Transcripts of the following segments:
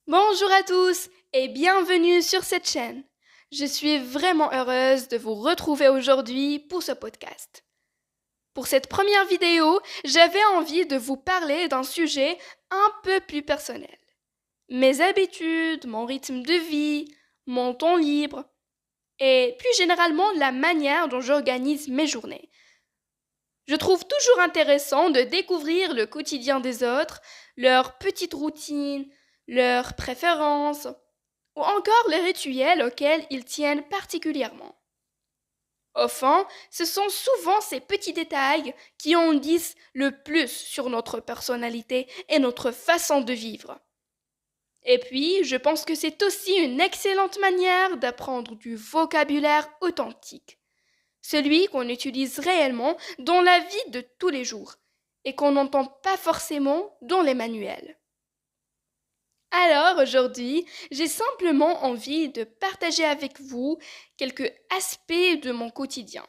Bonjour à tous et bienvenue sur cette chaîne. Je suis vraiment heureuse de vous retrouver aujourd'hui pour ce podcast. Pour cette première vidéo, j'avais envie de vous parler d'un sujet un peu plus personnel. Mes habitudes, mon rythme de vie, mon temps libre et plus généralement la manière dont j'organise mes journées. Je trouve toujours intéressant de découvrir le quotidien des autres, leurs petites routines, leurs préférences ou encore les rituels auxquels ils tiennent particulièrement. Au fond, ce sont souvent ces petits détails qui en disent le plus sur notre personnalité et notre façon de vivre. Et puis, je pense que c'est aussi une excellente manière d'apprendre du vocabulaire authentique, celui qu'on utilise réellement dans la vie de tous les jours et qu'on n'entend pas forcément dans les manuels. Alors aujourd'hui, j'ai simplement envie de partager avec vous quelques aspects de mon quotidien.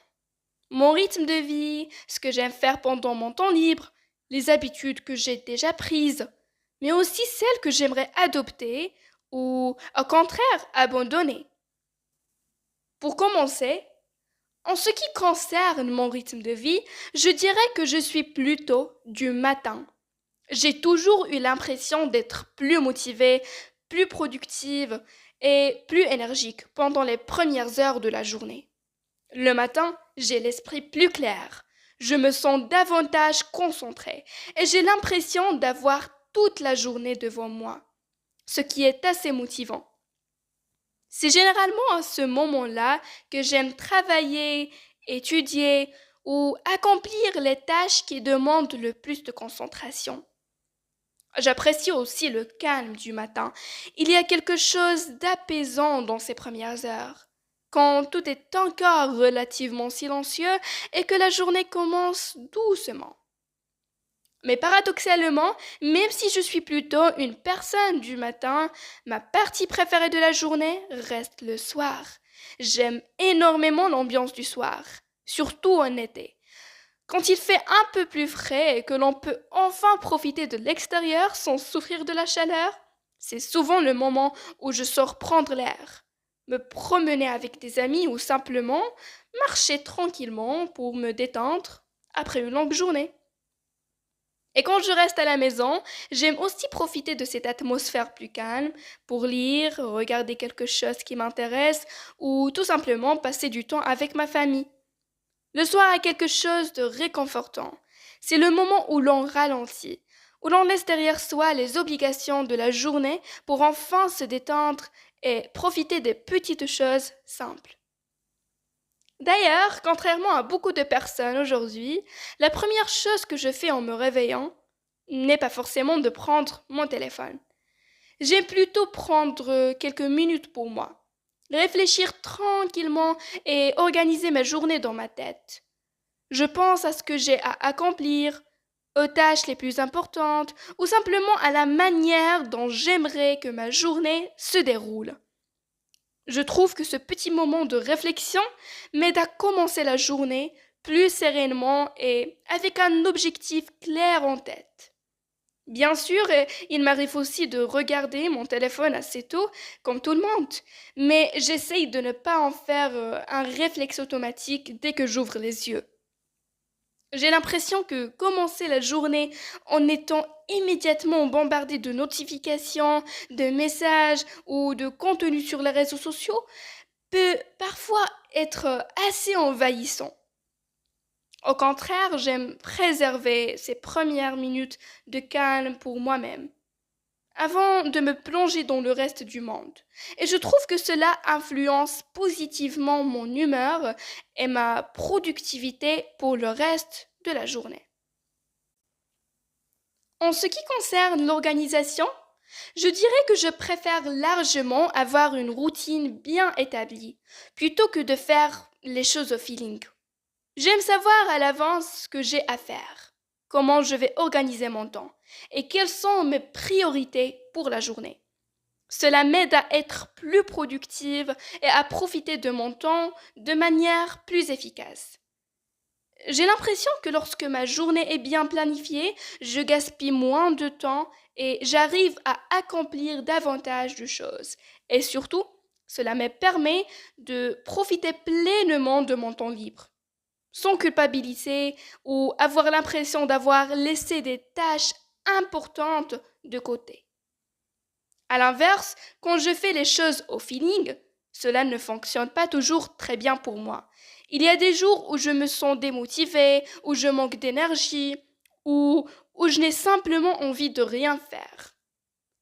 Mon rythme de vie, ce que j'aime faire pendant mon temps libre, les habitudes que j'ai déjà prises, mais aussi celles que j'aimerais adopter ou au contraire abandonner. Pour commencer, en ce qui concerne mon rythme de vie, je dirais que je suis plutôt du matin. J'ai toujours eu l'impression d'être plus motivée, plus productive et plus énergique pendant les premières heures de la journée. Le matin, j'ai l'esprit plus clair. Je me sens davantage concentrée et j'ai l'impression d'avoir toute la journée devant moi, ce qui est assez motivant. C'est généralement à ce moment-là que j'aime travailler, étudier ou accomplir les tâches qui demandent le plus de concentration. J'apprécie aussi le calme du matin. Il y a quelque chose d'apaisant dans ces premières heures, quand tout est encore relativement silencieux et que la journée commence doucement. Mais paradoxalement, même si je suis plutôt une personne du matin, ma partie préférée de la journée reste le soir. J'aime énormément l'ambiance du soir, surtout en été. Quand il fait un peu plus frais et que l'on peut enfin profiter de l'extérieur sans souffrir de la chaleur, c'est souvent le moment où je sors prendre l'air, me promener avec des amis ou simplement marcher tranquillement pour me détendre après une longue journée. Et quand je reste à la maison, j'aime aussi profiter de cette atmosphère plus calme pour lire, regarder quelque chose qui m'intéresse ou tout simplement passer du temps avec ma famille. Le soir a quelque chose de réconfortant. C'est le moment où l'on ralentit, où l'on laisse derrière soi les obligations de la journée pour enfin se détendre et profiter des petites choses simples. D'ailleurs, contrairement à beaucoup de personnes aujourd'hui, la première chose que je fais en me réveillant n'est pas forcément de prendre mon téléphone. J'aime plutôt prendre quelques minutes pour moi, réfléchir tranquillement et organiser ma journée dans ma tête. Je pense à ce que j'ai à accomplir, aux tâches les plus importantes ou simplement à la manière dont j'aimerais que ma journée se déroule. Je trouve que ce petit moment de réflexion m'aide à commencer la journée plus sereinement et avec un objectif clair en tête. Bien sûr, il m'arrive aussi de regarder mon téléphone assez tôt, comme tout le monde, mais j'essaye de ne pas en faire un réflexe automatique dès que j'ouvre les yeux. J'ai l'impression que commencer la journée en étant immédiatement bombardé de notifications, de messages ou de contenus sur les réseaux sociaux peut parfois être assez envahissant. Au contraire, j'aime préserver ces premières minutes de calme pour moi-même, avant de me plonger dans le reste du monde. Et je trouve que cela influence positivement mon humeur et ma productivité pour le reste de la journée. En ce qui concerne l'organisation, je dirais que je préfère largement avoir une routine bien établie, plutôt que de faire les choses au feeling. J'aime savoir à l'avance ce que j'ai à faire, comment je vais organiser mon temps et quelles sont mes priorités pour la journée. Cela m'aide à être plus productive et à profiter de mon temps de manière plus efficace. J'ai l'impression que lorsque ma journée est bien planifiée, je gaspille moins de temps et j'arrive à accomplir davantage de choses. Et surtout, cela me permet de profiter pleinement de mon temps libre, sans culpabiliser ou avoir l'impression d'avoir laissé des tâches importantes de côté. À l'inverse, quand je fais les choses au feeling, cela ne fonctionne pas toujours très bien pour moi. Il y a des jours où je me sens démotivée, où je manque d'énergie, où je n'ai simplement envie de rien faire.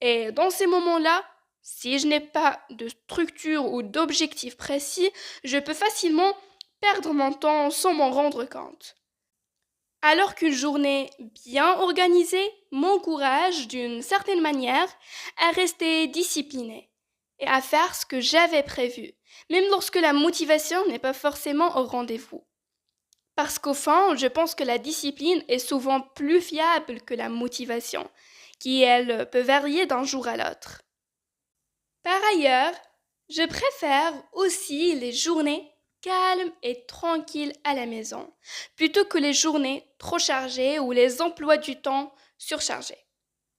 Et dans ces moments-là, si je n'ai pas de structure ou d'objectif précis, je peux facilement perdre mon temps sans m'en rendre compte. Alors qu'une journée bien organisée m'encourage d'une certaine manière à rester disciplinée et à faire ce que j'avais prévu, même lorsque la motivation n'est pas forcément au rendez-vous. Parce qu'au fond, je pense que la discipline est souvent plus fiable que la motivation, qui, elle, peut varier d'un jour à l'autre. Par ailleurs, je préfère aussi les journées calmes et tranquilles à la maison, plutôt que les journées trop chargées ou les emplois du temps surchargés.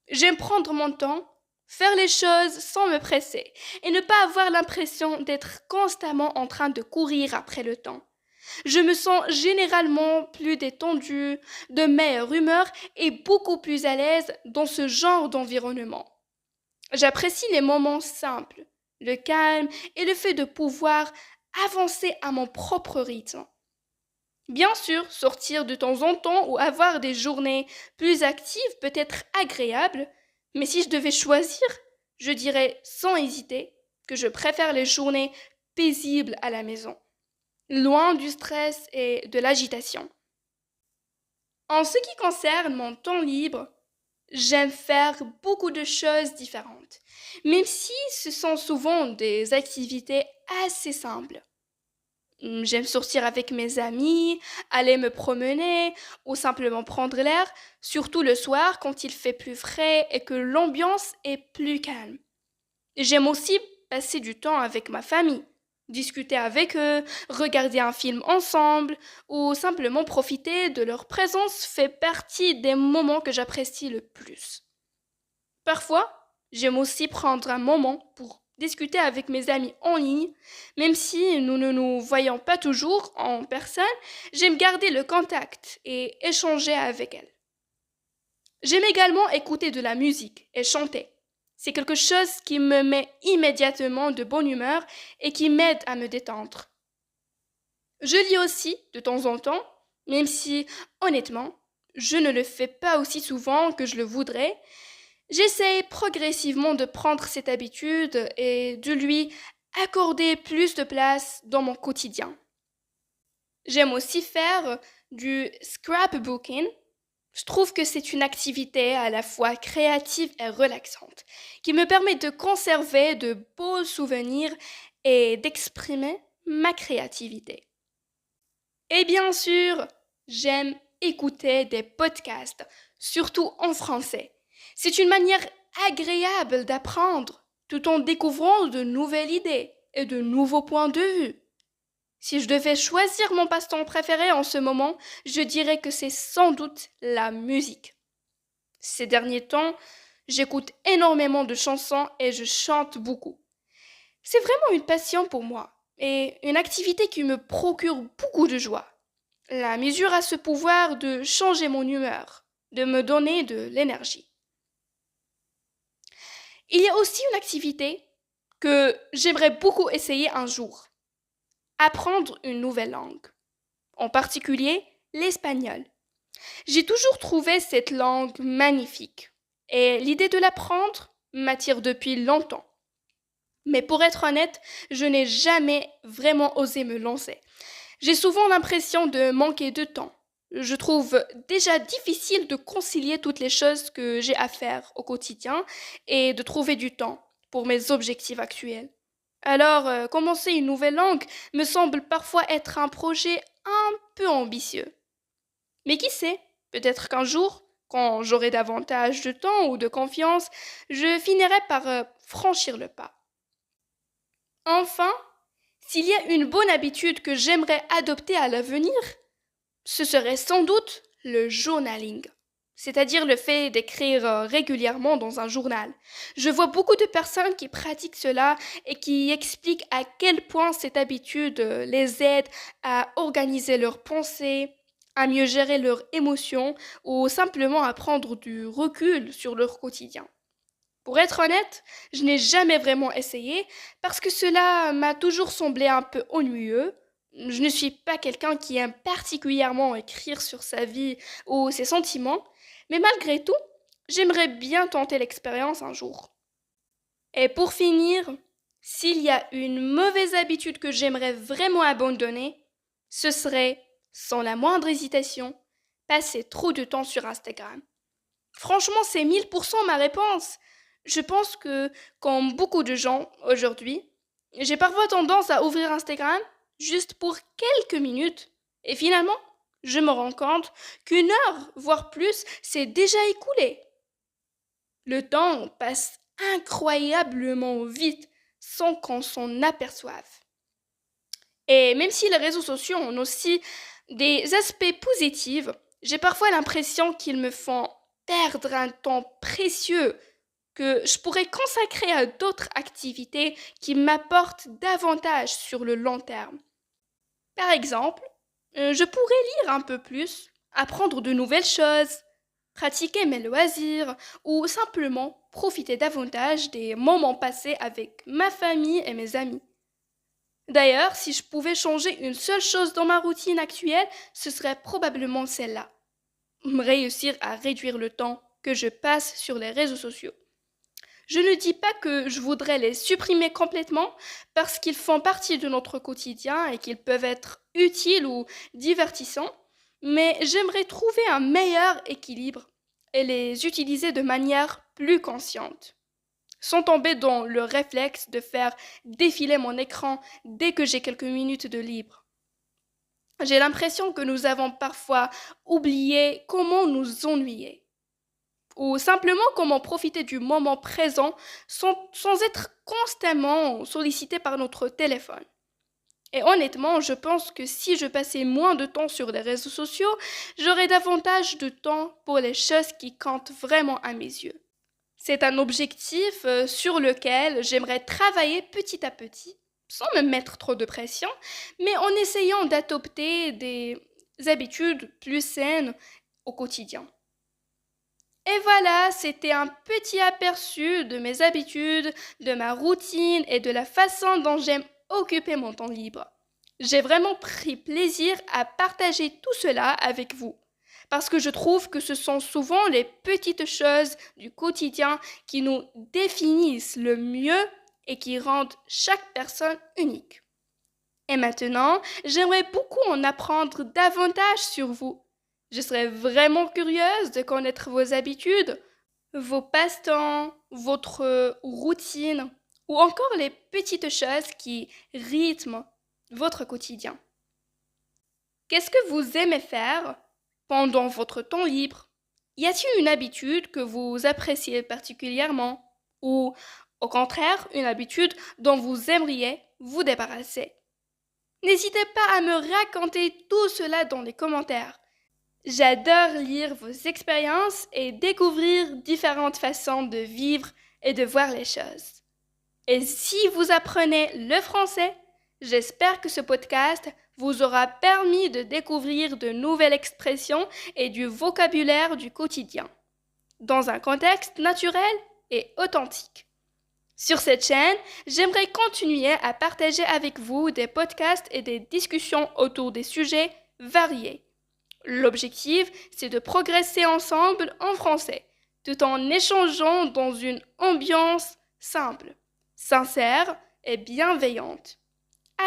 J'aime prendre mon temps, faire les choses sans me presser et ne pas avoir l'impression d'être constamment en train de courir après le temps. Je me sens généralement plus détendue, de meilleure humeur et beaucoup plus à l'aise dans ce genre d'environnement. J'apprécie les moments simples, le calme et le fait de pouvoir avancer à mon propre rythme. Bien sûr, sortir de temps en temps ou avoir des journées plus actives peut être agréable, mais si je devais choisir, je dirais sans hésiter que je préfère les journées paisibles à la maison, loin du stress et de l'agitation. En ce qui concerne mon temps libre, j'aime faire beaucoup de choses différentes, même si ce sont souvent des activités assez simples. J'aime sortir avec mes amis, aller me promener ou simplement prendre l'air, surtout le soir quand il fait plus frais et que l'ambiance est plus calme. J'aime aussi passer du temps avec ma famille, discuter avec eux, regarder un film ensemble ou simplement profiter de leur présence fait partie des moments que j'apprécie le plus. Parfois, j'aime aussi prendre un moment pour discuter avec mes amis en ligne, même si nous ne nous voyons pas toujours en personne, j'aime garder le contact et échanger avec elles. J'aime également écouter de la musique et chanter. C'est quelque chose qui me met immédiatement de bonne humeur et qui m'aide à me détendre. Je lis aussi de temps en temps, même si, honnêtement, je ne le fais pas aussi souvent que je le voudrais. J'essaie progressivement de prendre cette habitude et de lui accorder plus de place dans mon quotidien. J'aime aussi faire du scrapbooking. Je trouve que c'est une activité à la fois créative et relaxante, qui me permet de conserver de beaux souvenirs et d'exprimer ma créativité. Et bien sûr, j'aime écouter des podcasts, surtout en français. C'est une manière agréable d'apprendre, tout en découvrant de nouvelles idées et de nouveaux points de vue. Si je devais choisir mon passe-temps préféré en ce moment, je dirais que c'est sans doute la musique. Ces derniers temps, j'écoute énormément de chansons et je chante beaucoup. C'est vraiment une passion pour moi et une activité qui me procure beaucoup de joie. La mesure a ce pouvoir de changer mon humeur, de me donner de l'énergie. Il y a aussi une activité que j'aimerais beaucoup essayer un jour. Apprendre une nouvelle langue, en particulier l'espagnol. J'ai toujours trouvé cette langue magnifique et l'idée de l'apprendre m'attire depuis longtemps. Mais pour être honnête, je n'ai jamais vraiment osé me lancer. J'ai souvent l'impression de manquer de temps. Je trouve déjà difficile de concilier toutes les choses que j'ai à faire au quotidien et de trouver du temps pour mes objectifs actuels. Alors, commencer une nouvelle langue me semble parfois être un projet un peu ambitieux. Mais qui sait, peut-être qu'un jour, quand j'aurai davantage de temps ou de confiance, je finirai par franchir le pas. Enfin, s'il y a une bonne habitude que j'aimerais adopter à l'avenir, Ce serait sans doute le journaling, c'est-à-dire le fait d'écrire régulièrement dans un journal. Je vois beaucoup de personnes qui pratiquent cela et qui expliquent à quel point cette habitude les aide à organiser leurs pensées, à mieux gérer leurs émotions ou simplement à prendre du recul sur leur quotidien. Pour être honnête, je n'ai jamais vraiment essayé parce que cela m'a toujours semblé un peu ennuyeux. Je ne suis pas quelqu'un qui aime particulièrement écrire sur sa vie ou ses sentiments, mais malgré tout, j'aimerais bien tenter l'expérience un jour. Et pour finir, s'il y a une mauvaise habitude que j'aimerais vraiment abandonner, ce serait, sans la moindre hésitation, passer trop de temps sur Instagram. Franchement, c'est 1000% ma réponse. Je pense que, comme beaucoup de gens aujourd'hui, j'ai parfois tendance à ouvrir Instagram juste pour quelques minutes. Et finalement, je me rends compte qu'une heure, voire plus, s'est déjà écoulée. Le temps passe incroyablement vite sans qu'on s'en aperçoive. Et même si les réseaux sociaux ont aussi des aspects positifs, j'ai parfois l'impression qu'ils me font perdre un temps précieux que je pourrais consacrer à d'autres activités qui m'apportent davantage sur le long terme. Par exemple, je pourrais lire un peu plus, apprendre de nouvelles choses, pratiquer mes loisirs ou simplement profiter davantage des moments passés avec ma famille et mes amis. D'ailleurs, si je pouvais changer une seule chose dans ma routine actuelle, ce serait probablement celle-là. Réussir à réduire le temps que je passe sur les réseaux sociaux. Je ne dis pas que je voudrais les supprimer complètement parce qu'ils font partie de notre quotidien et qu'ils peuvent être utiles ou divertissants, mais j'aimerais trouver un meilleur équilibre et les utiliser de manière plus consciente, sans tomber dans le réflexe de faire défiler mon écran dès que j'ai quelques minutes de libre. J'ai l'impression que nous avons parfois oublié comment nous ennuyer ou simplement comment profiter du moment présent sans être constamment sollicité par notre téléphone. Et honnêtement, je pense que si je passais moins de temps sur les réseaux sociaux, j'aurais davantage de temps pour les choses qui comptent vraiment à mes yeux. C'est un objectif sur lequel j'aimerais travailler petit à petit, sans me mettre trop de pression, mais en essayant d'adopter des habitudes plus saines au quotidien. Et voilà, c'était un petit aperçu de mes habitudes, de ma routine et de la façon dont j'aime occuper mon temps libre. J'ai vraiment pris plaisir à partager tout cela avec vous, parce que je trouve que ce sont souvent les petites choses du quotidien qui nous définissent le mieux et qui rendent chaque personne unique. Et maintenant, j'aimerais beaucoup en apprendre davantage sur vous. Je serais vraiment curieuse de connaître vos habitudes, vos passe-temps, votre routine ou encore les petites choses qui rythment votre quotidien. Qu'est-ce que vous aimez faire pendant votre temps libre? Y a-t-il une habitude que vous appréciez particulièrement ou au contraire une habitude dont vous aimeriez vous débarrasser? N'hésitez pas à me raconter tout cela dans les commentaires. J'adore lire vos expériences et découvrir différentes façons de vivre et de voir les choses. Et si vous apprenez le français, j'espère que ce podcast vous aura permis de découvrir de nouvelles expressions et du vocabulaire du quotidien, dans un contexte naturel et authentique. Sur cette chaîne, j'aimerais continuer à partager avec vous des podcasts et des discussions autour des sujets variés. L'objectif, c'est de progresser ensemble en français, tout en échangeant dans une ambiance simple, sincère et bienveillante.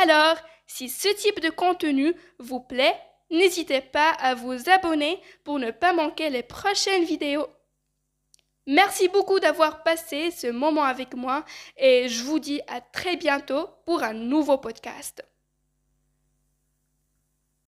Alors, si ce type de contenu vous plaît, n'hésitez pas à vous abonner pour ne pas manquer les prochaines vidéos. Merci beaucoup d'avoir passé ce moment avec moi et je vous dis à très bientôt pour un nouveau podcast.